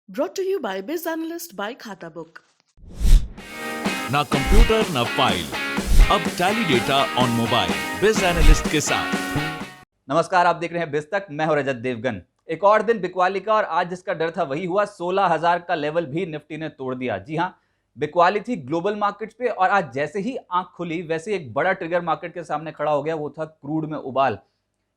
Brought to you by Biz Analyst by Khata Book. ना computer ना file, अब tally data on mobile बिज analyst के साथ। नमस्कार, आप देख रहे हैं बिज तक। मैं हूं रजत देवगन। एक और दिन बिकवाली का और आज जिसका डर था वही हुआ। 16,000 का लेवल भी निफ्टी ने तोड़ दिया। जी हां, बिकवाली थी ग्लोबल मार्केट्स पे और आज जैसे ही आंख खुली वैसे एक बड़ा ट्रिगर मार्केट के सामने खड़ा हो गया। वो था क्रूड में उबाल।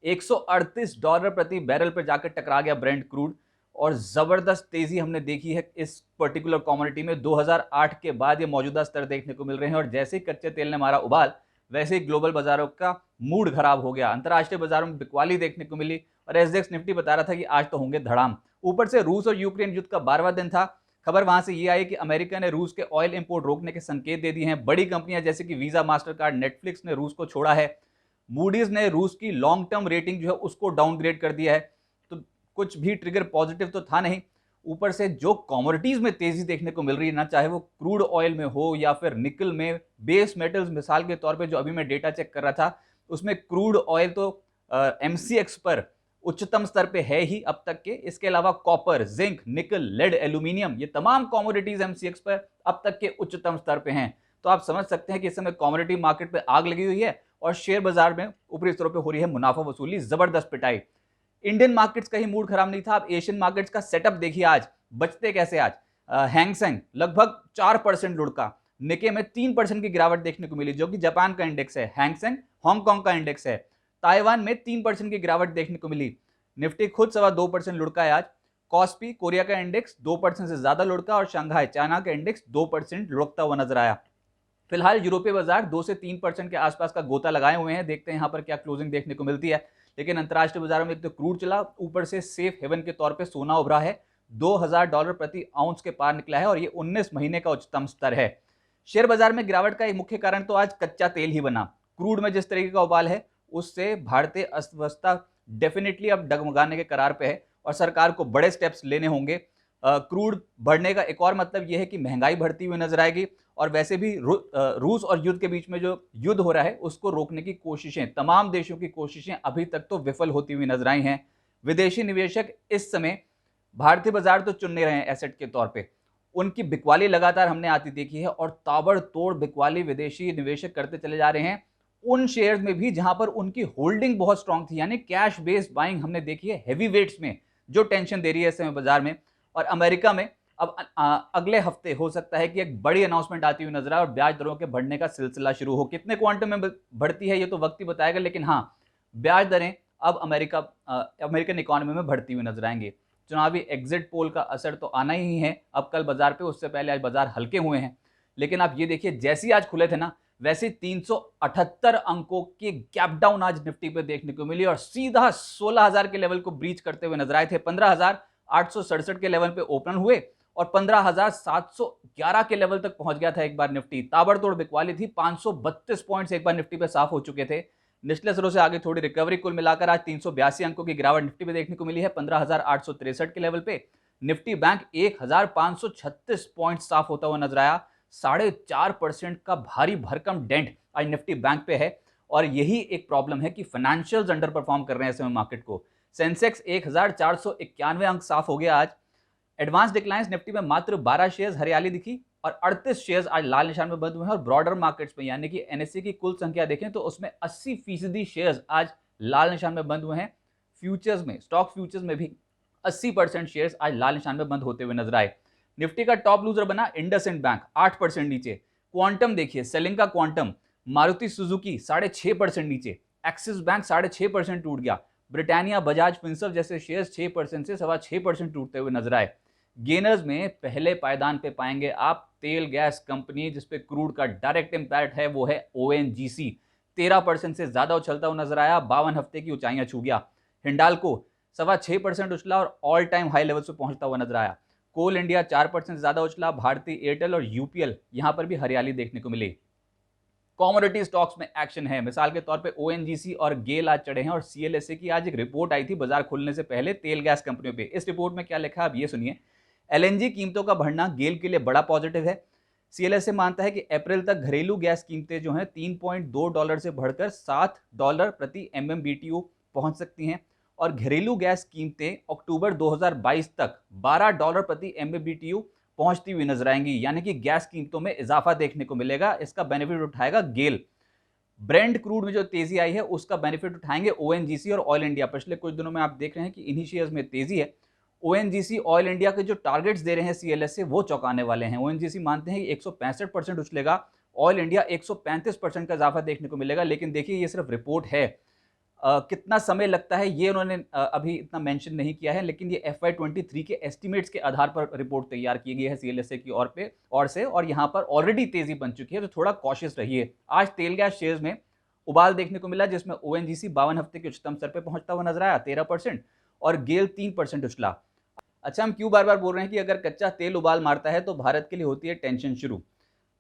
$138 प्रति बैरल पर जाकर टकरा गया ब्रेंट क्रूड और जबरदस्त तेजी हमने देखी है इस पर्टिकुलर कमोडिटी में। 2008 के बाद ये मौजूदा स्तर देखने को मिल रहे हैं और जैसे ही कच्चे तेल ने मारा उबाल वैसे ही ग्लोबल बाजारों का मूड खराब हो गया। अंतर्राष्ट्रीय बाजारों में बिकवाली देखने को मिली और एसडेक्स निफ्टी बता रहा था कि आज तो होंगे धड़ाम। ऊपर से रूस और यूक्रेन युद्ध का 12वां दिन था। खबर वहां से ये आई कि अमेरिका ने रूस के ऑयल इंपोर्ट रोकने के संकेत दे दिए हैं। बड़ी कंपनियां जैसे कि वीजा, मास्टर कार्ड, नेटफ्लिक्स ने रूस को छोड़ा है। मूडीज ने रूस की लॉन्ग टर्म रेटिंग जो है उसको डाउनग्रेड कर दिया है। तो कुछ भी ट्रिगर पॉजिटिव तो था नहीं। ऊपर से जो कमोडिटीज में तेजी देखने को मिल रही है ना, चाहे वो क्रूड ऑयल में हो या फिर निकल में, बेस मेटल्स मिसाल के तौर पे जो अभी मैं डेटा चेक कर रहा था उसमें क्रूड ऑयल तो एमसीएक्स पर उच्चतम स्तर पे है ही अब तक के। इसके अलावा कॉपर, जिंक, निकल, लेड, एल्यूमिनियम, ये तमाम कमोडिटीज एमसीएक्स पर अब तक के उच्चतम स्तर पे हैं। तो आप समझ सकते हैं कि इस समय कमोडिटी मार्केट पे आग लगी हुई है और शेयर बाजार में ऊपरी स्तरों पे हो रही है मुनाफा वसूली, जबरदस्त पिटाई। इंडियन मार्केट्स का ही मूड खराब नहीं था। आप एशियन मार्केट्स का सेटअप देखिए, आज बचते कैसे। आज हैंगसेंग लगभग 4% लुढ़का। निके में 3% की गिरावट देखने को मिली, जो कि जापान का इंडेक्स है। हैंगसेंग हांगकांग का इंडेक्स है। ताइवान में 3% की गिरावट देखने को मिली। निफ्टी खुद 2.25% लुढ़का है आज। कॉस्पी, कोरिया का इंडेक्स 2% से ज्यादा लुढ़का और शंघाई, चाइना का इंडेक्स 2% लुढ़कता हुआ नजर आया। फिलहाल यूरोपीय बाजार 2 से 3% के आसपास का गोता लगाए हुए हैं। देखते हैं यहाँ पर क्या क्लोजिंग देखने को मिलती है। लेकिन अंतर्राष्ट्रीय बाजारों में एक तो क्रूड चला, ऊपर से सेफ हेवन के तौर पे सोना उभरा है। $2,000 प्रति आउंस के पार निकला है और ये 19 महीने का उच्चतम स्तर है। शेयर बाजार में गिरावट का एक मुख्य कारण तो आज कच्चा तेल ही बना। क्रूड में जिस तरीके का उबाल है उससे भारतीय अर्थव्यवस्था डेफिनेटली अब डगमगाने के करार पे है और सरकार को बड़े स्टेप्स लेने होंगे। क्रूड बढ़ने का एक और मतलब यह है कि महंगाई बढ़ती हुई नजर आएगी और वैसे भी रूस और युद्ध के बीच में जो युद्ध हो रहा है उसको रोकने की कोशिशें, तमाम देशों की कोशिशें अभी तक तो विफल होती हुई नजर आई हैं। विदेशी निवेशक इस समय भारतीय बाजार तो चुन नहीं रहे हैं एसेट के तौर पे। उनकी बिकवाली लगातार हमने आती देखी है और ताबड़तोड़ बिकवाली विदेशी निवेशक करते चले जा रहे हैं उन शेयर्स में भी जहां पर उनकी होल्डिंग बहुत स्ट्रांग थी। यानी कैश बेस्ड बाइंग हमने देखी है हेवी वेट्स में, जो टेंशन दे रही है इस समय बाजार में। और अमेरिका में अब अगले हफ्ते हो सकता है कि एक बड़ी अनाउंसमेंट आती हुई नजर आए और ब्याज दरों के बढ़ने का सिलसिला शुरू हो। कितने क्वांटम में बढ़ती है ये तो वक्त ही बताएगा, लेकिन हाँ, ब्याज दरें अब अमेरिकन इकोनॉमी में बढ़ती हुई नजर आएंगी। चुनावी एग्जिट पोल का असर तो आना ही है अब कल बाजार पे। उससे पहले आज बाजार हल्के हुए हैं, लेकिन आप ये देखिए जैसे ही आज खुले थे ना वैसे 378 अंकों की गैप डाउन आज निफ्टी पे देखने को मिली और सीधा 16,000 के लेवल को ब्रीच करते हुए नजर आए थे। 15,867 के लेवल पे ओपन हुए और 15,711 के लेवल तक पहुंच गया था एक बार निफ्टी। ताबड़तोड़ बिकवाली थी। 532 पॉइंट्स एक बार निफ्टी पे साफ हो चुके थे। निचले स्तरों से आगे थोड़ी रिकवरी, कुल मिलाकर आज 382 अंकों की गिरावट निफ्टी पे देखने को मिली है। 15,863 के लेवल पे निफ्टी बैंक 1,536 पॉइंट साफ होता हुआ नजर आया। 4.5% का भारी भरकम डेंट आज निफ्टी बैंक पे है और यही एक प्रॉब्लम है कि फाइनेंशियल्स अंडर परफॉर्म कर रहे हैं इस समय मार्केट को। सेंसेक्स 1,491 अंक साफ हो गया आज। एडवांस डिक्लाइंस निफ्टी में मात्र 12 शेयर्स हरियाली दिखी और 38 शेयर्स आज लाल निशान में बंद हुए हैं। और ब्रॉडर मार्केट्स में यानी कि एनएससी की कुल संख्या देखें तो उसमें 80% शेयर्स आज लाल निशान में बंद हुए हैं। फ्यूचर्स में, स्टॉक फ्यूचर्स में भी 80% शेयर्स आज लाल निशान में बंद होते हुए नजर आए। निफ्टी का टॉप लूजर बना इंडसइंड बैंक 8% नीचे। क्वांटम देखिए, सेलिंग का क्वांटम, मारुति सुजुकी 6.5% नीचे। एक्सिस बैंक 6.5% टूट गया। ब्रिटानिया, बजाज फिनसर्व जैसे शेयर्स 6% से 6.25% टूटते हुए नजर आए। गेनर्स में पहले पायदान पे पाएंगे आप तेल गैस कंपनी जिसपे क्रूड का डायरेक्ट इंपैक्ट है, वो है ओएनजीसी। 13% से ज्यादा उछलता हुआ नजर आया, 52 हफ्ते की ऊंचाइयां छू गया। हिंडाल्को 6.25% उछला और ऑल टाइम हाई लेवल पे पहुंचता हुआ नजर आया। कोल इंडिया 4% से ज्यादा उछला। भारतीय एयरटेल और यूपीएल यहां पर भी हरियाली देखने को मिली। कॉमोडिटी स्टॉक्स में एक्शन है। मिसाल के तौर पे ओएनजीसी और गेल आज चढ़े हैं और सीएलएसए की आज एक रिपोर्ट आई थी बाजार खुलने से पहले तेल गैस कंपनियों पे। इस रिपोर्ट में क्या लिखा है आप ये सुनिए। एलएनजी कीमतों का बढ़ना गेल के लिए बड़ा पॉजिटिव है। सीएलएसए मानता है कि अप्रैल तक घरेलू गैस कीमतें जो हैं $3.2 से बढ़कर $7 प्रति एमएमबीटीयू पहुंच सकती हैं और घरेलू गैस कीमतें अक्टूबर 2022 तक $12 प्रति MMBTU पहुंचती हुई नजर आएंगी, यानी कि गैस कीमतों में इजाफा देखने को मिलेगा। इसका बेनिफिट उठाएगा गेल। ब्रेंट क्रूड में जो तेजी आई है उसका बेनिफिट उठाएंगे ONGC और ऑयल इंडिया। पिछले कुछ दिनों में आप देख रहे हैं कि इन्हीं शेयर्स में तेजी है। ONGC ऑयल इंडिया के जो टारगेट्स दे रहे हैं CLS से वो चौंकाने वाले हैं। ONGC मानते हैं कि 165% उछलेगा, ऑयल इंडिया 135% का इजाफा देखने को मिलेगा। लेकिन देखिए ये सिर्फ रिपोर्ट है, कितना समय लगता है ये उन्होंने अभी इतना मेंशन नहीं किया है, लेकिन ये FY23 के एस्टिमेट्स के आधार पर रिपोर्ट तैयार की गई है CLSA की और यहाँ पर ऑलरेडी तेजी बन चुकी है, तो थोड़ा कॉशियस रहिए। आज तेल गैस शेयर्स में उबाल देखने को मिला, जिसमें ONGC 52 हफ्ते के उच्चतम स्तर पर पहुंचता हुआ नजर आया 13% और गेल 3% उछला। अच्छा, हम क्यों बार बार बोल रहे हैं कि अगर कच्चा तेल उबाल मारता है तो भारत के लिए होती है टेंशन शुरू।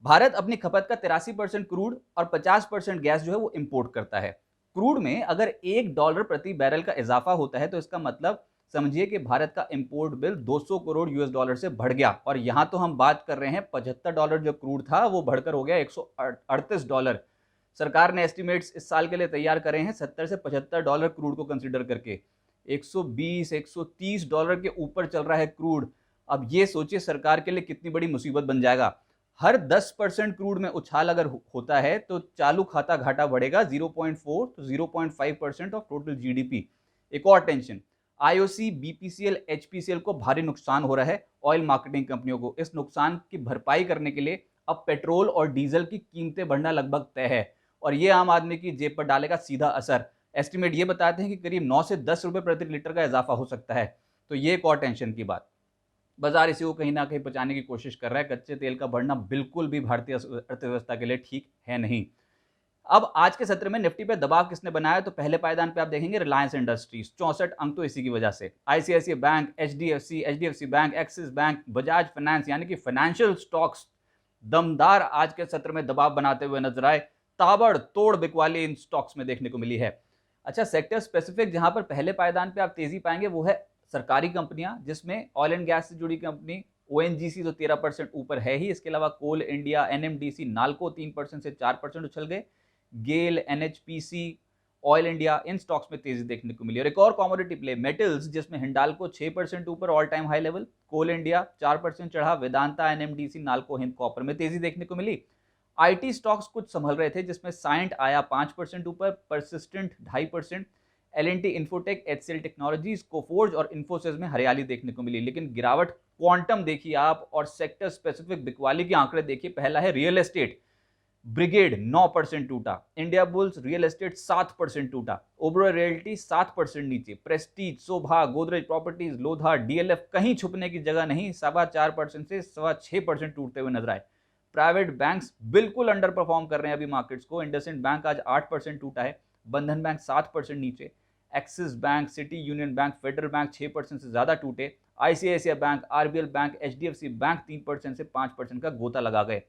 भारत अपनी खपत का 83% क्रूड और 50% गैस जो है वो इंपोर्ट करता है। क्रूड में अगर $1 प्रति बैरल का इजाफा होता है तो इसका मतलब समझिए कि भारत का इंपोर्ट बिल 200 करोड़ US से बढ़ गया। और यहां तो हम बात कर रहे हैं $75 जो क्रूड था वो बढ़कर हो गया $138। सरकार ने एस्टिमेट्स इस साल के लिए तैयार करे हैं $70 से $75 क्रूड को कंसिडर करके। $120-130 के ऊपर चल रहा है क्रूड। अब ये सोचिए सरकार के लिए कितनी बड़ी मुसीबत बन जाएगा। हर 10% क्रूड में उछाल अगर होता है तो चालू खाता घाटा बढ़ेगा 0.4 to 0.5% ऑफ टोटल GDP। एक और टेंशन, IOC, BPCL, HPCL को भारी नुकसान हो रहा है, ऑयल मार्केटिंग कंपनियों को। इस नुकसान की भरपाई करने के लिए अब पेट्रोल और डीजल की कीमतें बढ़ना लगभग तय है और ये आम आदमी की जेब पर डालेगा सीधा असर। एस्टिमेट ये बताते हैं कि करीब 9 से 10 रुपए प्रति लीटर का इजाफा हो सकता है। तो ये एक और टेंशन की बात। बाजार इसी को कहीं ना कहीं बचाने की कोशिश कर रहा है। कच्चे तेल का बढ़ना बिल्कुल भी भारतीय अर्थव्यवस्था के लिए ठीक है नहीं। अब आज के सत्र में निफ्टी पे दबाव किसने बनाया, तो पहले पायदान पे आप देखेंगे रिलायंस इंडस्ट्रीज, 64 अंक तो इसी की वजह से। ICICI bank, HDFC bank, axis bank, Bajaj finance यानी कि फाइनेंशियल स्टॉक्स दमदार आज के सत्र में दबाव बनाते हुए नजर आए। ताबड़तोड़ बिकवाली इन स्टॉक्स में देखने को मिली है। अच्छा, सेक्टर स्पेसिफिक जहां पर पहले पायदान पे आप तेजी पाएंगे वो है सरकारी कंपनियां, जिसमें ऑयल एंड गैस से जुड़ी कंपनी ONGC तो 13% ऊपर है ही। इसके अलावा कोल इंडिया, NMDC, नाल्को 3% से 4% उछल गए। गेल, NHPC, ऑयल इंडिया, इन स्टॉक्स में तेजी देखने को मिली। और एक और कॉमोडिटी प्ले मेटल्स, जिसमें हिंडाल्को 6% ऊपर, ऑल टाइम हाई लेवल। कोल इंडिया 4% चढ़ा। वेदांता, NMDC, नाल्को, हिंद कॉपर में तेजी देखने को मिली। IT स्टॉक्स कुछ संभल रहे थे, जिसमें साइंट आया 5% ऊपर, persistent 2.5%, L&T infotech, HCL technologies, Coforge और इन्फोसिस में हरियाली देखने को मिली। लेकिन गिरावट क्वांटम देखिए आप और सेक्टर स्पेसिफिक बिकवाली के आंकड़े देखिए। पहला है रियल एस्टेट, ब्रिगेड 9% टूटा। इंडिया बुल्स रियल एस्टेट 7% टूटा। ओबरॉय रियल्टी 7% नीचे। प्रेस्टीज, शोभा, गोदरेज प्रॉपर्टीज, लोधा, DLF कहीं छुपने की जगह नहीं, 4.25% से 6.25% टूटते हुए नजर आए। प्राइवेट बैंक्स बिल्कुल अंडर परफॉर्म कर रहे हैं अभी मार्केट्स को। इंडसइंड बैंक आज 8% टूटा है। बंधन बैंक 7% नीचे। Axis bank, city union bank, federal bank 6% से ज्यादा टूटे। ICICI bank, RBL bank, HDFC bank 3% से 5% का गोता लगा गए।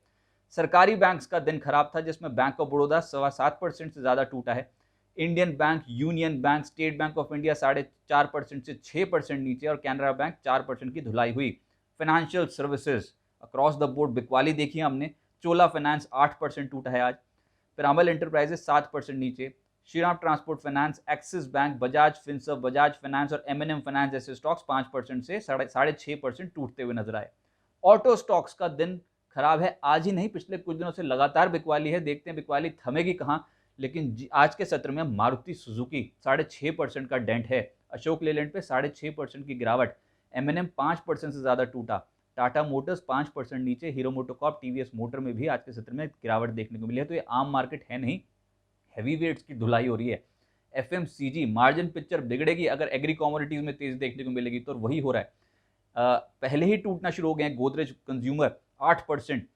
सरकारी बैंक्स का दिन खराब था, जिसमें बैंक ऑफ बड़ौदा 7.25% से ज्यादा टूटा है। Indian bank, union bank, state bank of India 4.5% से 6% नीचे और कैनरा बैंक 4% की धुलाई हुई। Financial services across the board बिकवाली देखी हमने। चोला फाइनेंस 8% टूटा है आज। पिरामल एंटरप्राइजेस 7% नीचे। Shriram transport finance, axis bank, Bajaj Finserv, Bajaj finance और M&M फाइनेंस जैसे स्टॉक्स 5% से 6.5% टूटते हुए नजर आए। ऑटो स्टॉक्स का दिन खराब है, आज ही नहीं पिछले कुछ दिनों से लगातार बिकवाली है। देखते हैं बिकवाली थमेगी कहां। लेकिन आज के सत्र में मारुति सुजुकी 6.5% का डेंट है। अशोक लेलैंड पे 6.5% की गिरावट। M&M 5% से ज्यादा टूटा। टाटा मोटर्स 5% नीचे। हीरो मोटोकॉर्प, TVS मोटर में भी आज के सत्र में गिरावट देखने को मिली है। तो ये आम मार्केट है नहीं, हैवी वेट्स की धुलाई हो रही है। FMCG मार्जिन पिक्चर बिगड़ेगी अगर एग्री कमोडिटीज में तेजी देखने को मिलेगी, तो वही हो रहा है। पहले ही टूटना शुरू हो गए हैं। गोदरेज कंज्यूमर 8%,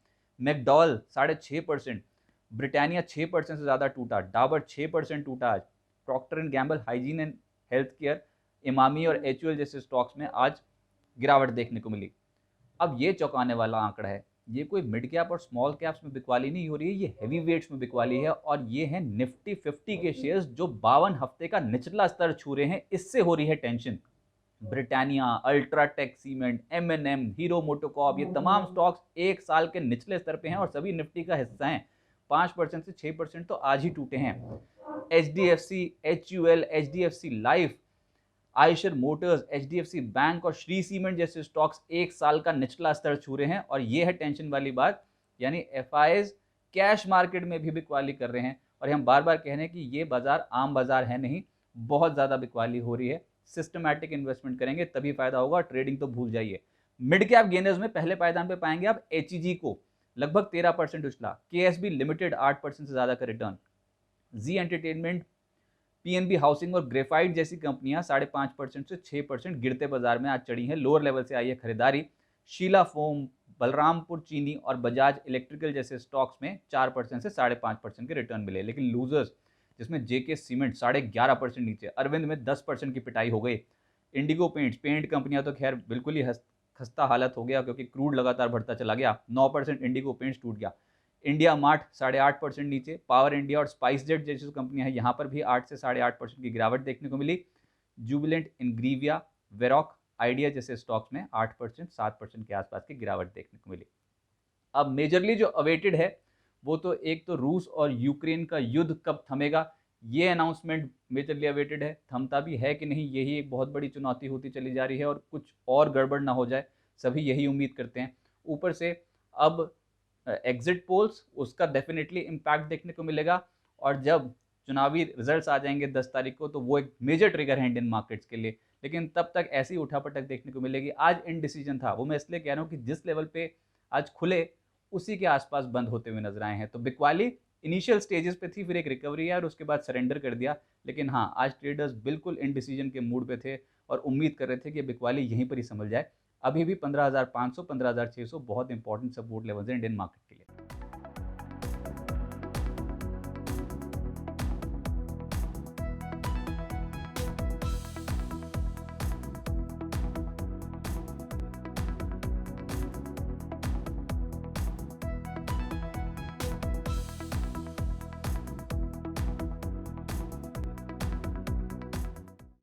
मैकडॉल 6.5%, ब्रिटानिया 6% से ज़्यादा टूटा। डाबर 6% टूटा आज। Procter and Gamble, hygiene and health care, Emami और HUL जैसे स्टॉक्स में आज गिरावट देखने को मिली। अब ये चौंकाने वाला आंकड़ा है, ये कोई मिड कैप और स्मॉल कैप्स में बिकवाली नहीं हो रही है, ये हैवी वेट्स में बिकवाली है। और ये है निफ्टी 50 के शेयर्स जो 52 हफ्ते का निचला स्तर छू रहे हैं, इससे हो रही है tension. Britannia, UltraTech cement, M&M, hero MotoCorp, ये तमाम स्टॉक्स एक साल के निचले स्तर पे हैं और सभी निफ्टी का हिस्सा हैं। 5% से 6% तो आज ही टूटे हैं। HDFC, HUL, HDFC life Eicher Motors, HDFC bank और श्री सीमेंट जैसे स्टॉक्स एक साल का निचला स्तर छू रहे हैं। और ये है टेंशन वाली बात, यानी एफआईज कैश मार्केट में भी बिकवाली कर रहे हैं। और हम बार बार कह रहे हैं कि ये बाजार आम बाजार है नहीं, बहुत ज़्यादा बिकवाली हो रही है। सिस्टमैटिक इन्वेस्टमेंट करेंगे तभी फायदा होगा, ट्रेडिंग तो भूल जाइए। मिड कैप गेनर्स में पहले पायदान पे पाएंगे आप एचईजी को, लगभग 13% उछला। केएसबी लिमिटेड 8% से ज़्यादा का रिटर्न। जी एंटरटेनमेंट, पीएनबी हाउसिंग और ग्रेफाइट जैसी कंपनियां 5.5% से 6% गिरते बाजार में आज चढ़ी हैं, लोअर लेवल से आई है खरीदारी। शीला फोम, बलरामपुर चीनी और बजाज इलेक्ट्रिकल जैसे स्टॉक्स में 4% से 5.5% के रिटर्न मिले। लेकिन लूजर्स जिसमें जेके सीमेंट 11.5% नीचे, अरविंद में 10% की पिटाई हो गई। इंडिगो पेंट्स, पेंट कंपनियां तो खैर बिल्कुल ही खस्ता हालत हो गया क्योंकि क्रूड लगातार बढ़ता चला गया, 9% इंडिगो पेंट्स टूट गया। इंडिया मार्ट 8.5% नीचे। पावर इंडिया और स्पाइस जेट जैसी कंपनियां हैं, यहाँ पर भी 8 से 8.5% की गिरावट देखने को मिली। जुबिलेंट, इनग्रीविया, वेरॉक, आइडिया जैसे स्टॉक्स में 8% 7% के आसपास की गिरावट देखने को मिली। अब मेजरली जो अवेटेड है वो तो एक तो रूस और यूक्रेन का युद्ध कब थमेगा, ये अनाउंसमेंट मेजरली अवेटेड है। थमता भी है कि नहीं, यही एक बहुत बड़ी चुनौती होती चली जा रही है और कुछ और गड़बड़ ना हो जाए, सभी यही उम्मीद करते हैं। ऊपर से अब एग्जिट पोल्स, उसका डेफिनेटली इम्पैक्ट देखने को मिलेगा। और जब चुनावी रिजल्ट्स आ जाएंगे 10 तारीख को, तो वो एक मेजर ट्रिगर है इंडियन मार्केट्स के लिए। लेकिन तब तक ऐसी उठापटक देखने को मिलेगी। आज इनडिसीजन था, वो मैं इसलिए कह रहा हूँ कि जिस लेवल पे आज खुले उसी के आसपास बंद होते हुए नजर आए हैं। तो बिकवाली इनिशियल स्टेजेस पे थी, फिर एक रिकवरी है और उसके बाद सरेंडर कर दिया। लेकिन हाँ, आज ट्रेडर्स बिल्कुल इनडिसीजन के मूड पे थे और उम्मीद कर रहे थे कि बिकवाली यहीं पर ही संभल जाए। अभी भी 15,500 15,600 बहुत इंपॉर्टेंट सपोर्ट लेवल्स हैं इंडियन मार्केट के लिए।